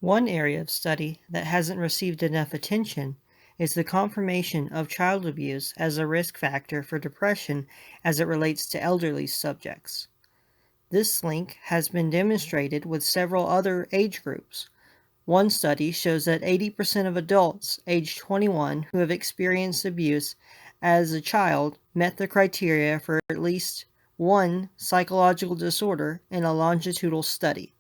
One area of study that hasn't received enough attention is the confirmation of child abuse as a risk factor for depression as it relates to elderly subjects. This link has been demonstrated with several other age groups. One study shows that 80% of adults aged 21 who have experienced abuse as a child met the criteria for at least one psychological disorder in a longitudinal study.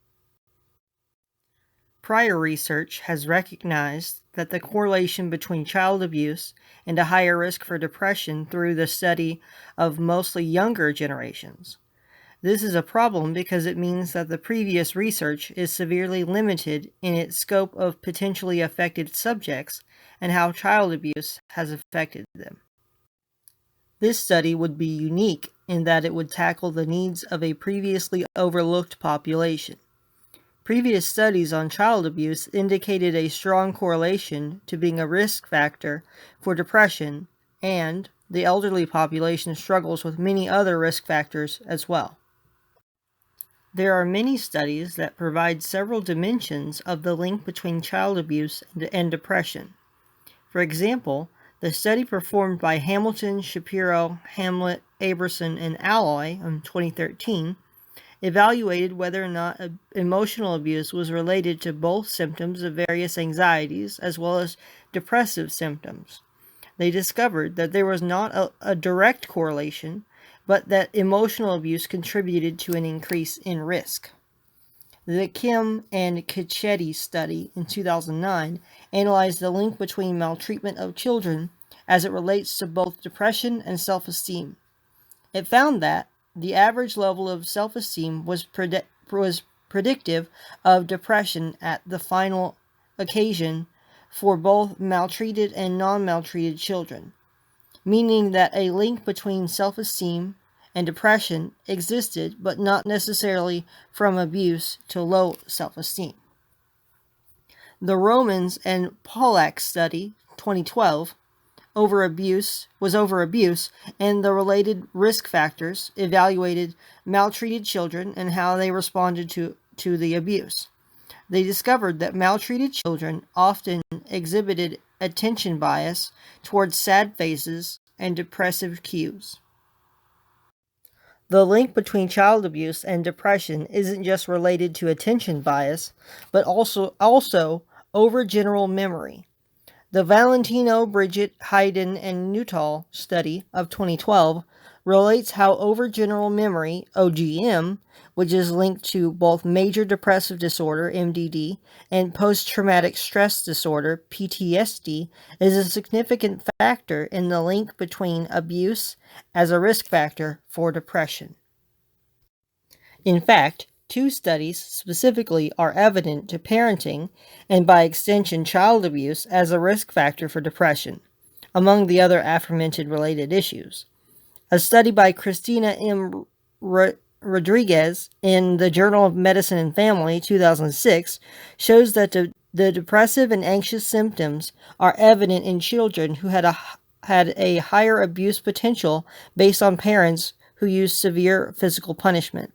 Prior research has recognized that the correlation between child abuse and a higher risk for depression through the study of mostly younger generations. This is a problem because it means that the previous research is severely limited in its scope of potentially affected subjects and how child abuse has affected them. This study would be unique in that it would tackle the needs of a previously overlooked population. Previous studies on child abuse indicated a strong correlation to being a risk factor for depression, and the elderly population struggles with many other risk factors as well. There are many studies that provide several dimensions of the link between child abuse and depression. For example, the study performed by Hamilton, Shapiro, Hamlet, Aberson, and Alloy in 2013 evaluated whether or not emotional abuse was related to both symptoms of various anxieties as well as depressive symptoms. They discovered that there was not a direct correlation, but that emotional abuse contributed to an increase in risk. The Kim and Cicchetti study in 2009 analyzed the link between maltreatment of children as it relates to both depression and self-esteem. It found that the average level of self-esteem was predictive of depression at the final occasion for both maltreated and non-maltreated children, meaning that a link between self-esteem and depression existed, but not necessarily from abuse to low self-esteem. The Romans and Pollack study, 2012, over abuse, and the related risk factors evaluated maltreated children and how they responded to the abuse. They discovered that maltreated children often exhibited attention bias towards sad faces and depressive cues. The link between child abuse and depression isn't just related to attention bias, but also overgeneral memory. The Valentino, Bridget, Hayden, and Nuttall study of 2012 relates how overgeneral memory, OGM, which is linked to both major depressive disorder, MDD, and post-traumatic stress disorder, PTSD, is a significant factor in the link between abuse as a risk factor for depression. In fact, 2 studies specifically are evident to parenting and by extension child abuse as a risk factor for depression, among the other aforementioned related issues. A study by Christina M. Rodriguez in the Journal of Medicine and Family, 2006, shows that the depressive and anxious symptoms are evident in children who had a higher abuse potential based on parents who used severe physical punishment.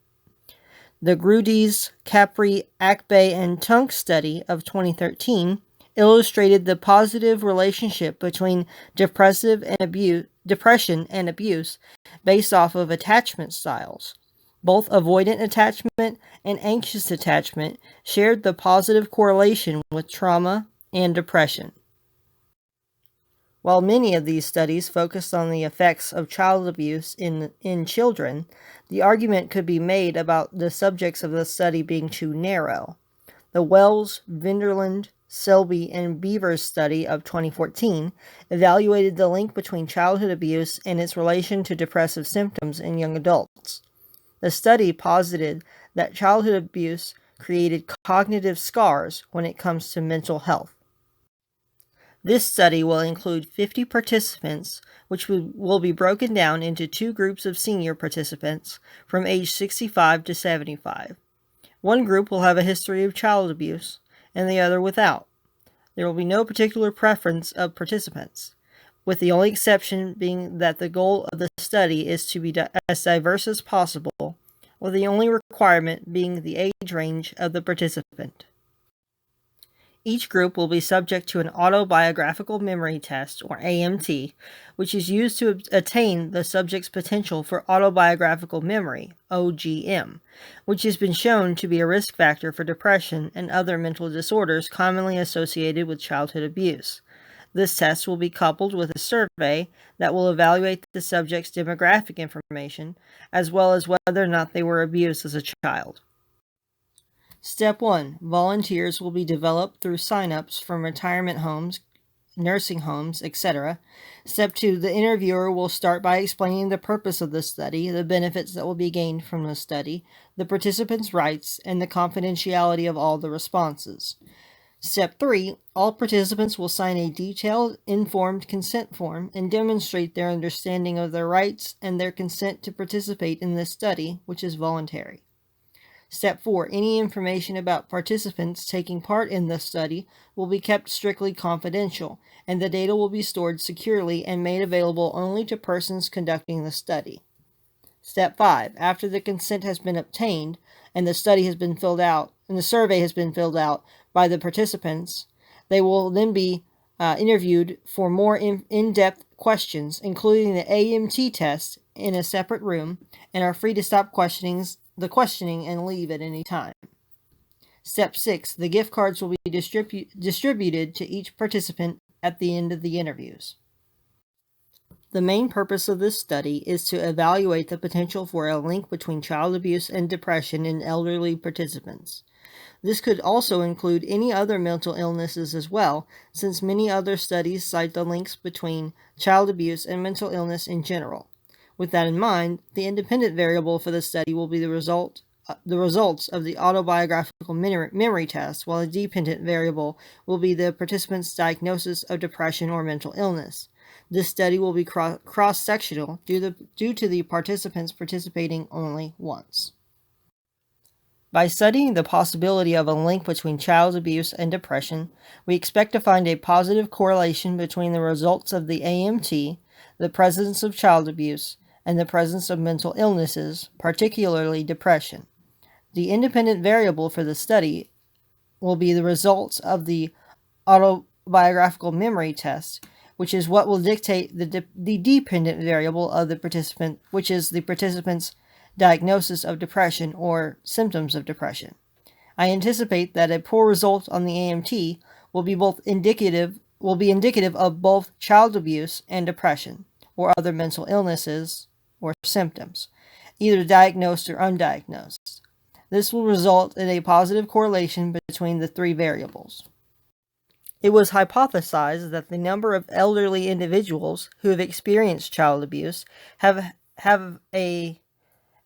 The Grudes, Capri, Akbay, and Tunk study of 2013 illustrated the positive relationship between depression and abuse based off of attachment styles. Both avoidant attachment and anxious attachment shared the positive correlation with trauma and depression. While many of these studies focused on the effects of child abuse in children, the argument could be made about the subjects of the study being too narrow. The Wells, Vinderland, Selby, and Beavers study of 2014 evaluated the link between childhood abuse and its relation to depressive symptoms in young adults. The study posited that childhood abuse created cognitive scars when it comes to mental health. This study will include 50 participants, which will be broken down into 2 groups of senior participants from age 65 to 75. One group will have a history of child abuse, and the other without. There will be no particular preference of participants, with the only exception being that the goal of the study is to be as diverse as possible, with the only requirement being the age range of the participant. Each group will be subject to an autobiographical memory test, or AMT, which is used to attain the subject's potential for autobiographical memory, OGM, which has been shown to be a risk factor for depression and other mental disorders commonly associated with childhood abuse. This test will be coupled with a survey that will evaluate the subject's demographic information, as well as whether or not they were abused as a child. Step 1. Volunteers will be developed through sign-ups from retirement homes, nursing homes, etc. Step 2. The interviewer will start by explaining the purpose of the study, the benefits that will be gained from the study, the participants' rights, and the confidentiality of all the responses. Step 3. All participants will sign a detailed, informed consent form and demonstrate their understanding of their rights and their consent to participate in this study, which is voluntary. Step 4. Any information about participants taking part in the study will be kept strictly confidential, and the data will be stored securely and made available only to persons conducting the study. Step 5. After the consent has been obtained and the study has been filled out, and the survey has been filled out by the participants, they will then be interviewed for more in-depth questions, including the AMT test, in a separate room, and are free to stop the questioning and leave at any time. Step 6. The gift cards will be distributed to each participant at the end of the interviews. The main purpose of this study is to evaluate the potential for a link between child abuse and depression in elderly participants. This could also include any other mental illnesses as well, since many other studies cite the links between child abuse and mental illness in general. With that in mind, the independent variable for the study will be the results of the autobiographical memory test, while the dependent variable will be the participant's diagnosis of depression or mental illness. This study will be cross-sectional due to the participants participating only once. By studying the possibility of a link between child abuse and depression, we expect to find a positive correlation between the results of the AMT, the presence of child abuse, and the presence of mental illnesses, particularly depression. The independent variable for the study will be the results of the autobiographical memory test, which is what will dictate the dependent variable of the participant, which is the participant's diagnosis of depression or symptoms of depression. I anticipate that a poor result on the AMT will be indicative of both child abuse and depression, or other mental illnesses or symptoms, either diagnosed or undiagnosed. This will result in a positive correlation between the three variables. It was hypothesized that the number of elderly individuals who have experienced child abuse have a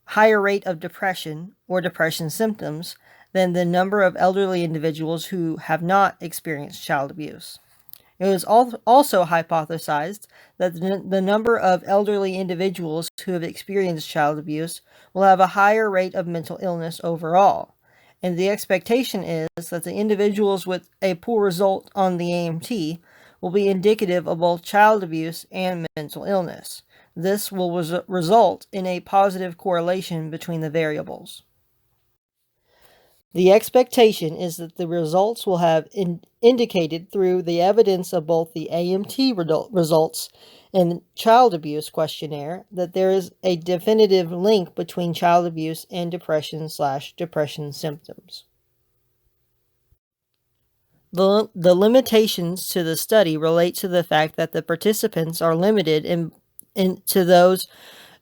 higher rate of depression or depression symptoms than the number of elderly individuals who have not experienced child abuse. It was also hypothesized that the number of elderly individuals who have experienced child abuse will have a higher rate of mental illness overall, and the expectation is that the individuals with a poor result on the AMT will be indicative of both child abuse and mental illness. This will result in a positive correlation between the variables. The expectation is that the results will have indicated through the evidence of both the AMT results and child abuse questionnaire that there is a definitive link between child abuse and depression/depression symptoms. The limitations to the study relate to the fact that the participants are limited to those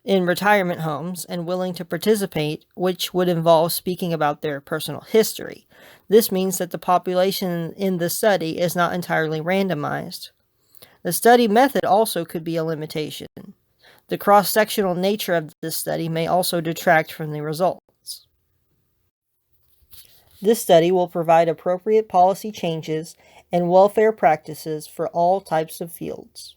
in retirement homes and willing to participate, which would involve speaking about their personal history. This means that the population in the study is not entirely randomized. The study method also could be a limitation. The cross-sectional nature of this study may also detract from the results. This study will provide appropriate policy changes and welfare practices for all types of fields.